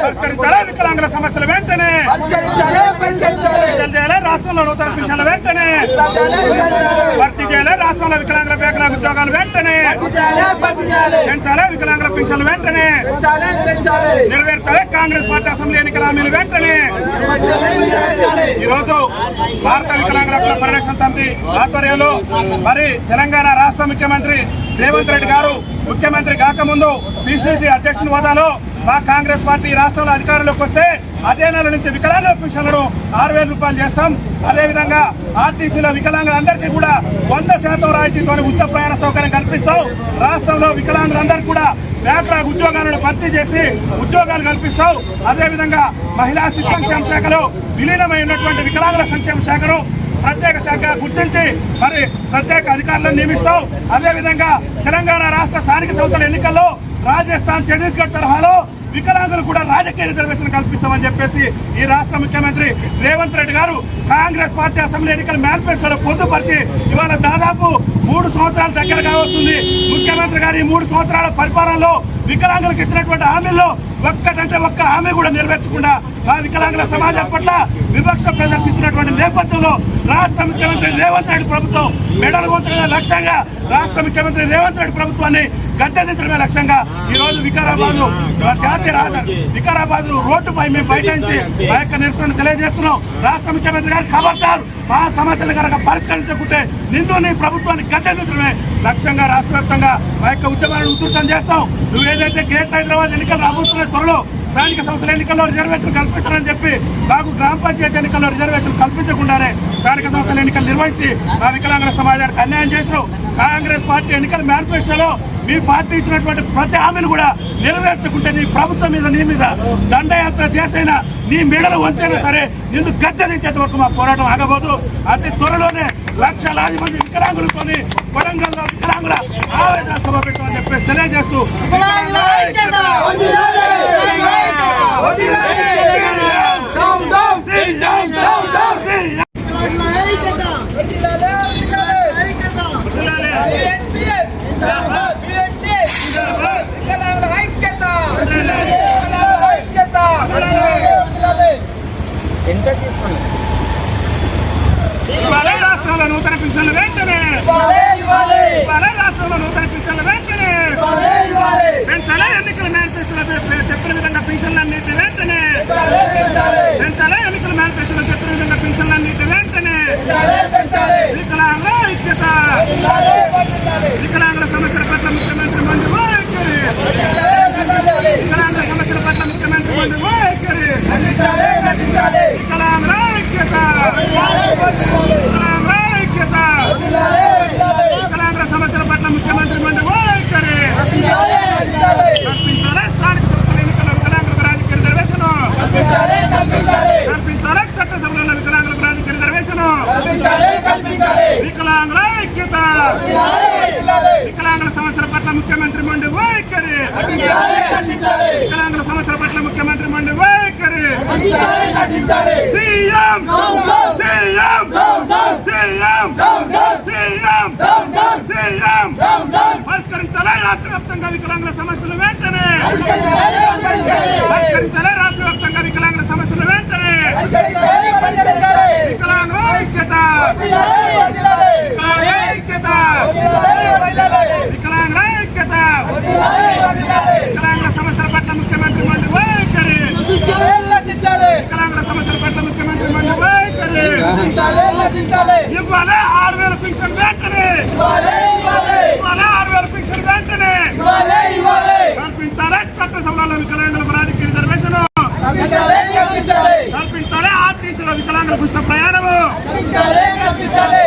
పరిష్కరించాలి వికలాంగుల సమస్యలు వెంటనే చేయాలి రాష్ట్రంలో నూతన పింఛన్ల వెంటనే భర్తీ చేయాలి రాష్ట్రంలో వికలాంగుల బ్యాక్లాగ్ ఉద్యోగాలు వెంటనే పెంచాలి వికలాంగుల పింఛన్లు వెంటనే నెరవేర్చాలి కాంగ్రెస్ పార్టీ అసెంబ్లీ ఎన్నికల హామీలు వెంటనే ఈరోజు భారత వికలాంగుల హక్కుల పరిరక్షణ సమితి ఆధ్వర్యంలో మరి తెలంగాణ రాష్ట్ర ముఖ్యమంత్రి రేవంత్ రెడ్డి గారు ముఖ్యమంత్రి కాకముందు పిసిసి అధ్యక్షుని హోదాలో మా కాంగ్రెస్ పార్టీ రాష్ట్రంలో అధికారంలోకి వస్తే అదే నెల నుంచి వికలాంగుల పెన్షన్లను 6,000 రూపాయలు చేస్తాం. అదేవిధంగా ఆర్టీసీలో వికలాంగులందరికీ కూడా 100% రాయితీతో ఉచిత ప్రయాణ సౌకర్యం కల్పిస్తాం. రాష్ట్రంలో వికలాంగులందరికీ కూడా బ్యాక్లాగ్ ఉద్యోగాలను భర్తీ చేసి ఉద్యోగాలు కల్పిస్తాం. అదేవిధంగా మహిళా శిశు సంక్షేమ శాఖలో విలీనమైనటువంటి వికలాంగుల సంక్షేమ శాఖను ప్రత్యేక శాఖ గుర్తించి మరి ప్రత్యేక అధికారులను నియమిస్తాం. అదేవిధంగా తెలంగాణ రాష్ట్ర స్థానిక సంస్థల ఎన్నికల్లో రాజస్థాన్ ఛత్తీస్గఢ్ తరహాలో వికలాంగులు కూడా రాజకీయ రిజర్వేషన్ కల్పిస్తామని చెప్పేసి ఈ రాష్ట్ర ముఖ్యమంత్రి రేవంత్ రెడ్డి గారు కాంగ్రెస్ పార్టీ అసెంబ్లీ ఎన్నికల మేనిఫెస్టోలో పొందుపరిచి ఇవాళ దాదాపు 3 సంవత్సరాల దగ్గరగా వస్తుంది. ముఖ్యమంత్రి గారు ఈ 3 సంవత్సరాల పరిపాలనలో వికలాంగులకు ఇచ్చినటువంటి హామీల్లో ఒక్కటంటే ఒక్క హామీ కూడా నెరవేర్చకుండా మా వికలాంగుల సమాజం పట్ల వివక్ష ప్రదర్శిస్తున్నటువంటి నేపథ్యంలో రాష్ట్ర ముఖ్యమంత్రి రేవంత్ రెడ్డి ప్రభుత్వం మెడలు వంచడమే లక్ష్యంగా రాష్ట్ర ముఖ్యమంత్రి రేవంత్ రెడ్డి ప్రభుత్వాన్ని గద్దెదించడమే లక్ష్యంగా ఈ రోజు జాతీయ రహదారి వికారాబాద్ రోడ్డుపై మేము బయటించి మా యొక్క నిరసన తెలియజేస్తున్నాం. రాష్ట్ర ముఖ్యమంత్రి గారు ఖబర్దార్ మా సమస్యలు కనుక పరిష్కరించకుంటే నిన్ను నీ ప్రభుత్వాన్ని గద్దెదించడమే లక్ష్యంగా రాష్ట్ర వ్యాప్తంగా మా యొక్క ఉద్యమాలను ఉధృతం చేస్తాం. నువ్వు ఏదైతే గ్రేటర్ హైదరాబాద్ ఎన్నికలు రాబోతున్న త్వరలో స్థానిక సంస్థల ఎన్నికల్లో రిజర్వేషన్ కల్పిస్తారని చెప్పి మాకు గ్రామ పంచాయతీ ఎన్నికల్లో రిజర్వేషన్ కల్పించకుండానే స్థానిక సంస్థల ఎన్నికలు నిర్వహించి మా వికలాంగుల సమాజానికి అన్యాయం చేసినావు. కాంగ్రెస్ పార్టీ ఎన్నికల మేనిఫెస్టోలో మీ పార్టీ ఇచ్చినటువంటి ప్రతి హామీలు కూడా నెరవేర్చకుంటే నీ ప్రభుత్వం మీద నీ మీద దండయాత్ర చేసైనా నీ మెడలు వంచైనా సరే నిన్ను గద్దెదించేంత వరకు మా పోరాటం ఆగబోదు. అతి త్వరలోనే లక్షలాది మంది వికలాంగులతోని వరంగల్లో వికలాంగుల ఆవేదన సభ పెట్టమని చెప్పేసి తెలియజేస్తూ రాష్ట్రంలో నూతన పింఛన్ల వెంటనే రాష్ట్రంలో నూతన పింఛన్ల వెంటనే పెంచాలి ఎన్నికల మేనిఫెస్టోలో చెప్పిన విధంగా పింఛన్లన్నిటి వెంటనే పెంచాలి ఎన్నికల మేనిఫెస్టోలో చెప్పిన విధంగా పింఛన్లన్నిటి వెంటనే వికలాంగుల ఐక్యత వికలాంగుల సమస్యల పట్ల ముఖ్యమంత్రి మంత్రి వైఖరి వికలాంగుల సమస్యల పట్ల ముఖ్యమంత్రి మంత్రి వైఖరి వికలాంగుల ఐక్యత వికలాంగుల ఐక్యత వికలాంగుల సమస్యల పట్ల ముఖ్యమంత్రి మంత్రి వైఖరి కల్పించాలి స్థానిక సంస్థల ఎన్నికల్లో వికలాంగులకు రాజకీయ రిజర్వేషన్ కల్పించాలి చట్టసభలో వికలాంగులకు రాజకీయ రిజర్వేషన్ వికలాంగుల ఐక్యత వికలాంగుల సమస్యల పట్ల ముఖ్యమంత్రి మంత్రి వైఖరి వికలాంగుల సమస్యల పట్ల ముఖ్యమంత్రి మంత్రి వైఖరి సీఎం పరిష్కరించాలి రాష్ట్ర వ్యాప్తంగా వికలాంగుల సమస్యలు వెంటనే పరిష్కరించాలి రాష్ట్ర వ్యాప్తంగా వికలాంగుల సమస్యలు వెంటనే వికలాంగుల ఐక్యత వికలాంగుల ఐక్యత వికలాంగుల సమస్యల పట్ల ముఖ్యమంత్రి మంత్రి వైఖరి వికలాంగుల సమస్యల పట్ల ముఖ్యమంత్రి మంత్రి వైఖరి ఇవ్వాలి 6,000 పెన్షన్ వెంటనే ఇవ్వాలి 6,000 పెన్షన్ వెంటనే కల్పించాలి చట్టసభలో వికలాంగులకు రాజకీయ రిజర్వేషన్ కల్పించాలి ఆర్టీసీలో వికలాంగులకు ఉచిత ప్రయాణము కల్పించాలి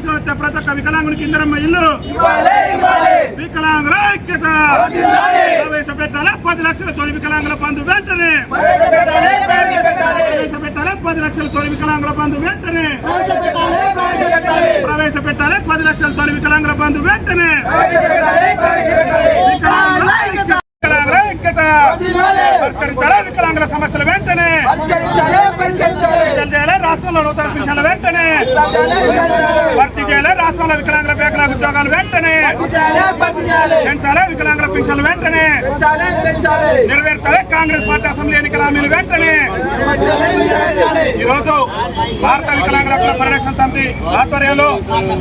ప్రతి ఒక్క వికలాంగునికి ఇందిరమ్మ ఇల్లు వికలాంగుల ఐక్యత ప్రవేశపెట్టాలి 10 లక్షల తొలి వికలాంగుల బంధు వెంటనే ప్రవేశపెట్టాలి 10 లక్షల తొలి వికలాంగుల బంధు వెంటనే ప్రవేశపెట్టాలి 10 లక్షల తొలి వికలాంగుల బంధు వెంటనే పరిష్కరించాలి వికలాంగుల సమస్యలు వెంటనే రాష్ట్రంలో నూతన పింఛన్ల వెంటనే భర్తీ చేయాలి రాష్ట్రంలో వికలాంగుల బేకలాగ్ ఉద్యోగాలు వెంటనే పెంచాలి వికలాంగుల పింఛన్లు వెంటనే నెరవేర్చాలి కాంగ్రెస్ పార్టీ అసెంబ్లీ ఎన్నికల హామీలు వెంటనే ఈరోజు భారత వికలాంగుల హక్కుల పరిరక్షణ సమితి ఆధ్వర్యంలో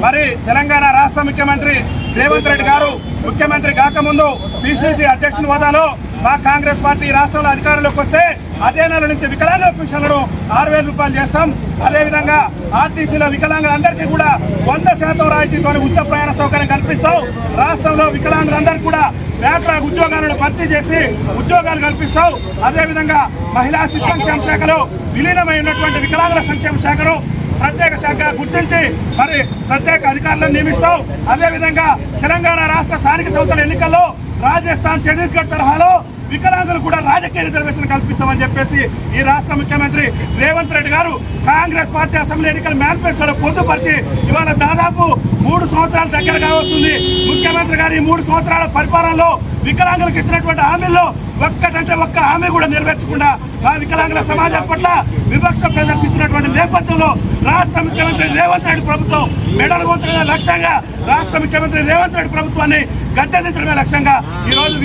మరి తెలంగాణ రాష్ట్ర ముఖ్యమంత్రి రేవంత్ రెడ్డి గారు ముఖ్యమంత్రి కాకముందు పిసిసి అధ్యక్షుని హోదాలో మా కాంగ్రెస్ పార్టీ రాష్ట్రంలో అధికారంలోకి వస్తే అదే నెల నుంచి వికలాంగుల పెన్షన్లను 6,000 రూపాయలు చేస్తాం. అదేవిధంగా ఆర్టీసీలో వికలాంగులందరికీ కూడా 100% రాయితీతో ఉచిత ప్రయాణ సౌకర్యం కల్పిస్తాం. రాష్ట్రంలో వికలాంగులందరికీ కూడా బ్యాక్లాగ్ ఉద్యోగాలను భర్తీ చేసి ఉద్యోగాలు కల్పిస్తాం. అదేవిధంగా మహిళా శిశు సంక్షేమ శాఖలో విలీనమై ఉన్నటువంటి వికలాంగుల సంక్షేమ శాఖను ప్రత్యేక శాఖ గుర్తించి మరి ప్రత్యేక అధికారులను నియమిస్తాం. అదేవిధంగా తెలంగాణ రాష్ట్ర స్థానిక సంస్థల ఎన్నికల్లో రాజస్థాన్ ఛత్తీస్గఢ్ తరహాలో వికలాంగులు కూడా రాజకీయ రిజర్వేషన్ కల్పిస్తామని చెప్పేసి ఈ రాష్ట్ర ముఖ్యమంత్రి రేవంత్ రెడ్డి గారు కాంగ్రెస్ పార్టీ అసెంబ్లీ ఎన్నికల మేనిఫెస్టోలో పొందుపరిచి ఇవాళ దాదాపు 3 సంవత్సరాల దగ్గరగా వస్తుంది. ముఖ్యమంత్రి గారు ఈ 3 సంవత్సరాల పరిపాలనలో వికలాంగులకు ఇచ్చినటువంటి హామీల్లో ఒక్కటంటే ఒక్క హామీ కూడా నెరవేర్చకుండా మా వికలాంగుల సమాజం పట్ల వివక్ష ప్రదర్శిస్తున్నటువంటి నేపథ్యంలో రాష్ట్ర ముఖ్యమంత్రి రేవంత్ రెడ్డి ప్రభుత్వం మెడలు వంచడమే లక్ష్యంగా రాష్ట్ర ముఖ్యమంత్రి రేవంత్ రెడ్డి ప్రభుత్వాన్ని గద్దెదించడమే లక్ష్యంగా ఈ రోజు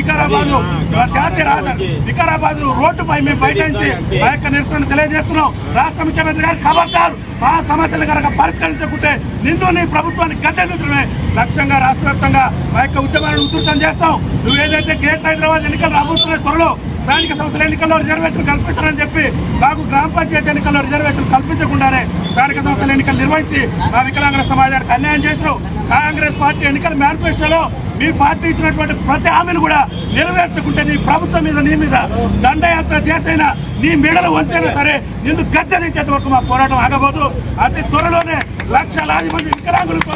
వికారాబాద్ రోడ్డుపై మేము బయటించి ఆ యొక్క నిరసన తెలియజేస్తున్నాం. రాష్ట్ర ముఖ్యమంత్రి గారు ఖబర్దార్ మా సమస్యలు కనుక పరిష్కరించకుంటే నిన్ను నీ ప్రభుత్వాన్ని గద్దెదించడమే లక్ష్యంగా రాష్ట్ర వ్యాప్తంగా మా యొక్క ఉద్యమాలను ఉధృతం చేస్తాం. నువ్వు ఏదైతే గ్రేట్ హైదరాబాద్ ఎన్నికలు రాబోతున్న త్వరలో స్థానిక సంస్థల ఎన్నికల్లో రిజర్వేషన్ కల్పిస్తారని చెప్పి మాకు గ్రామ పంచాయతీ ఎన్నికల్లో రిజర్వేషన్ కల్పించకుండానే స్థానిక సంస్థల ఎన్నికలు నిర్వహించి మా వికలాంగుల సమాజానికి అన్యాయం చేసినారు. కాంగ్రెస్ పార్టీ ఎన్నికల మేనిఫెస్టోలో మీ పార్టీ ఇచ్చినటువంటి ప్రతి హామీని కూడా నెరవేర్చుకుంటే నీ ప్రభుత్వం మీద నీ మీద దండయాత్ర చేసైనా నీ మెడలు వంచైనా సరే నిన్ను గద్దెదించేంత వరకు మా పోరాటం ఆగబోదు. అతి త్వరలోనే లక్షలాది మంది వికలాంగులతో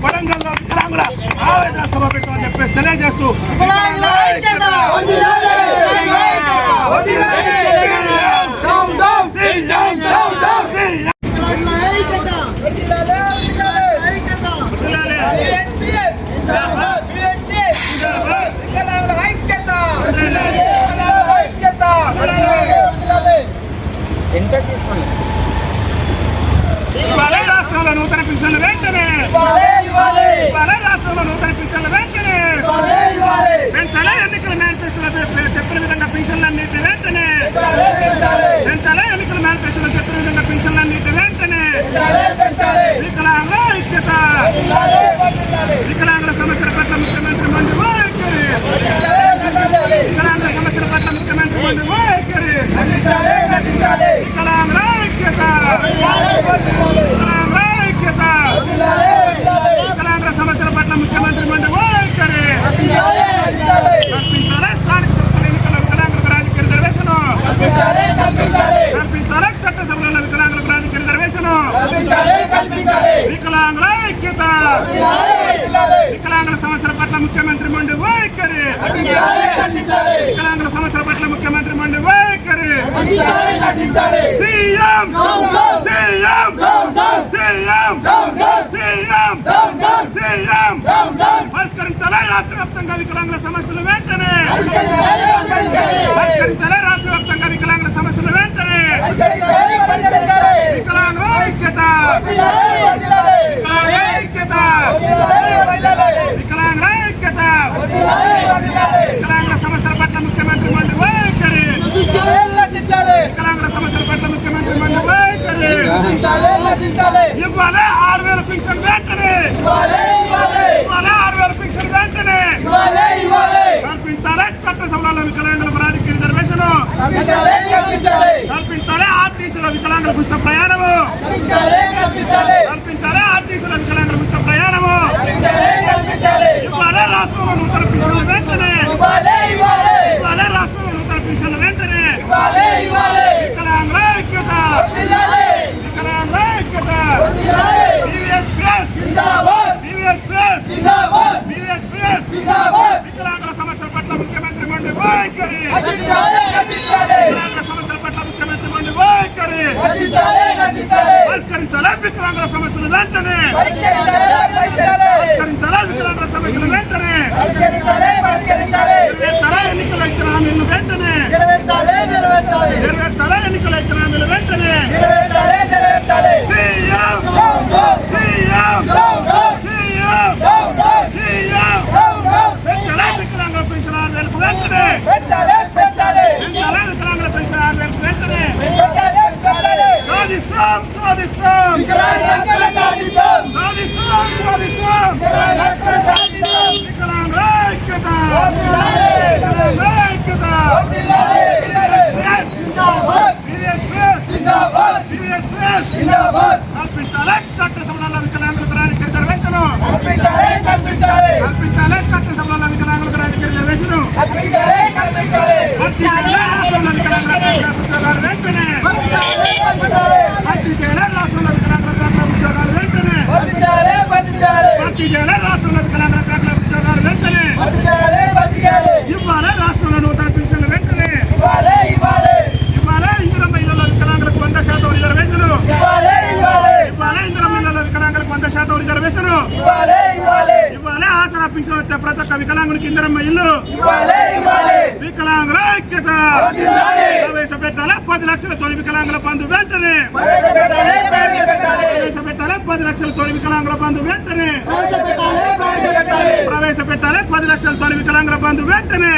వరంగల్లో వికలాంగుల ఆవేదన సభ పెట్టమని చెప్పేసి తెలియజేస్తూ రాష్ట్రంలో నూతన పింఛన్లు వెంటనే రాష్ట్రంలో నూతన పింఛన్లు వెంటనే పెంచాలి ఎన్నికల మేనిఫెస్టోలో చెప్పిన విధంగా పింఛన్లన్నిటి వెంటనే పెంచాలి ఎన్నికల మేనిఫెస్టోలో చెప్పిన విధంగా పింఛన్లన్నిటి వెంటనే వికలాంగుల ఐక్యత వికలాంగుల సమస్యల పట్ల ముఖ్యమంత్రి మంత్రి వైఖరి వికలాంగుల సమస్యల పట్ల ముఖ్యమంత్రి మంత్రి వైఖరి వికలాంగుల ఐక్యత వికలాంగుల ఐక్యత వికలాంగుల సమస్యల పట్ల ముఖ్యమంత్రి మంత్రి వైఖరి కల్పించాలి స్థానిక సంస్థల ఎన్నికల్లో వికలాంగులకు రాజకీయ రిజర్వేషన్ కల్పించాలి చట్టసభలలో వికలాంగులకు రాజకీయ రిజర్వేషన్ వికలాంగుల ఐక్యత వికలాంగుల సమస్యల పట్ల ముఖ్యమంత్రి మంత్రి వైఖరి వికలాంగుల సమస్యల పట్ల ముఖ్యమంత్రి మంత్రి వైఖరి సీఎం పరిష్కరించాలి రాష్ట్ర వ్యాప్తంగా వికలాంగుల సమస్యలు వెంటనే పరిష్కరించాలి రాష్ట్ర వ్యాప్తంగా వికలాంగుల సమస్యలు వెంటనే ఐక్యత, వికలాంగుల ఐక్యత, వికలాంగుల సమస్యల పట్ల ముఖ్యమంత్రి మంత్రి వైఖరి, వికలాంగుల సమస్యల పట్ల ముఖ్యమంత్రి మంత్రి వైఖరి, ఇవ్వాలి 6,000 పింఛన్ వెంటనే, ఇవ్వాలి 6,000 పింఛన్ వెంటనే, కల్పించాలి చట్టసభలో వికలాంగుల ప్రాధికార రిజర్వేషన్, కల్పించాలి ఆర్టీసీలో వికలాంగుల ఉచిత ప్రయాణము, కల్పించాలి ఆర్టీసీలో వికలాంగుల ఉచిత ప్రయాణము, ఇవ్వాలి రాష్ట్రంలో నూతన పింఛన్లు వెంటనే, ఇవ్వాలి రాష్ట్రంలో నూతన పింఛన్లు వెంటనే, వికలాంగుల ఐక్యత, వికలాంగుల ఐక్యత, TVS press, TVS press, TVS press, వికలాంగుల సమస్యల పట్ల ముఖ్యమంత్రి మంత్రి వైఖరి, వికలాంగుల సమస్యల పట్ల ముఖ్యమంత్రి మంత్రి వైఖరి, పరిష్కరించాలి వికలాంగుల సమస్యలు వెంటనే, పరిష్కరించాలి వికలాంగుల సమస్యలు వెంటనే, నెరవేర్చాలి ఎన్నికల ఇచ్చిన హామీలు వెంటనే, నెరవేర్చాలి ఎన్నికల ఇచ్చిన హామీలు వెంటనే, సీఎం సీఎం సీఎం సీఎం పెంచాలి వికలాంగుల పెన్షన్ 6,000 వెంటనే, పెంచాలి వికలాంగుల పెన్షన్ 6,000 వెంటనే, సాధిస్తాం సాధిస్తాం సాధిస్తాం సాధిస్తాం వికలాంగుల ఐక్యత, వికలాంగుల ఐక్యత, కల్పించాలి చట్టసభలో వికలాంగుల ప్రాధికార రిజర్వేషన్, కల్పించాలి చట్టసభలో వికలాంగుల ప్రాధికార రిజర్వేషన్, రాష్ట్రంలో వికలాంగుల ఉద్యోగాలు వెంటనే, భర్తీ చేయాలి రాష్ట్రంలో వికలాంగుల ఉద్యోగాలు వెంటనే, భర్తీ చేయాలి రాష్ట్రంలో వికలాంగుల ఉద్యోగాలు వెంటనే, ఇవ్వాలి రాష్ట్రంలో నూతన పింఛన్లు వెంటనే, ఇవ్వాలి ఇందిరమ్మ ఇళ్లలో వికలాంగులకు 100% రిజర్వేషన్, ఇవ్వాలి ఇందిరమ్మ ఇళ్లలో వికలాంగులకు 100% రిజర్వేషన్, ఇవ్వాలి ఆసరా పింఛన్ వచ్చే ప్రతి ఒక్క వికలాంగునికి ఇందిరమ్మ ఇల్లు, వికలాంగుల ఐక్యత, ప్రవేశపెట్టాలి 10 లక్షల తొలి వికలాంగుల బంధు వెంటనే, ప్రవేశపెట్టాలి 10 లక్షల తొలి వికలాంగుల బంధు వెంటనే, ప్రవేశపెట్టాలి 10 లక్షల తొలి వికలాంగుల బంధు వెంటనే,